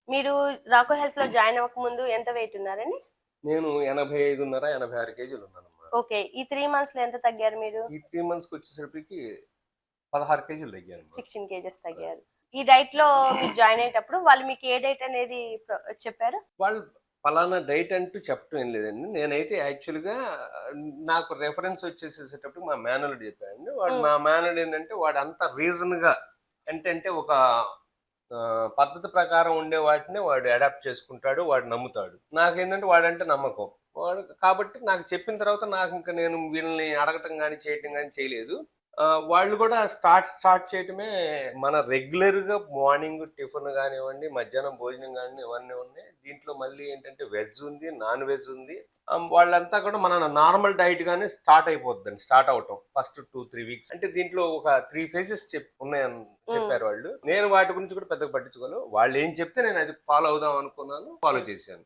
మీరు రాకో హెల్త్ లో జాయిన్ అవ్వక ముందు ఎంత వెయిట్ ఉన్నారండి? నేను 85.5, 86 కేజీలు ఉన్నానమ్మా. ఓకే. ఈ 3 మంత్స్ లో ఎంత తగ్గారు మీరు? ఈ 3 మంత్స్‌కి వచ్చేసరికి 16 కేజీలు తగ్గానమ్మా. 16 కేజెస్ తగ్గారు. ఈ డైట్ లో మీరు జాయిన్ అయ్యేటప్పుడు వాళ్ళు మీకు ఏ డైట్ అనేది చెప్పారు? వాళ్ళు పలానా డైట్ అంటూ చెప్పడం ఏం లేదండి. నేనైతే యాక్చువల్‌గా నాకు రిఫరెన్స్ వచ్చేసేటప్పుడు మా మేనల్లుడు చెప్పాడండి. మా మేనల్లుడు ఏంటంటే వాడు అంత రీజన్‌గా అంటే ఒక పద్ధతి ప్రకారం ఉండే వాటిని వాడు అడాప్ట్ చేసుకుంటాడు. వాడు నమ్ముతాడు. నాకేంటంటే వాడంటే నమ్మకం. వాడు కాబట్టి నాకు చెప్పిన తర్వాత నాకు ఇంక నేను వీళ్ళని అడగటం గాని, చేయటం గాని చేయలేదు. వాళ్ళు కూడా స్టార్ట్ చేయటమే మన రెగ్యులర్‌గా మార్నింగ్ టిఫిన్ గానివ్వండి, మధ్యాహ్నం భోజనం గాని ఇవన్నీ ఉన్నాయి. దీంట్లో మళ్ళీ ఏంటంటే వెజ్ ఉంది, నాన్ వెజ్ ఉంది. వాళ్ళంతా కూడా మన నార్మల్ డైట్ గానే స్టార్ట్ అయిపోద్దండి. స్టార్ట్ అవ్వటం ఫస్ట్ 2, 3 వీక్స్. అంటే దీంట్లో ఒక 3 ఫేజెస్ ఉన్నాయని చెప్పారు వాళ్ళు. నేను వాటి గురించి కూడా పెద్దగా పట్టించుకోను. వాళ్ళు ఏం చెప్తే నేను అది ఫాలో అవుదాం అనుకున్నాను. ఫాలో చేశాను.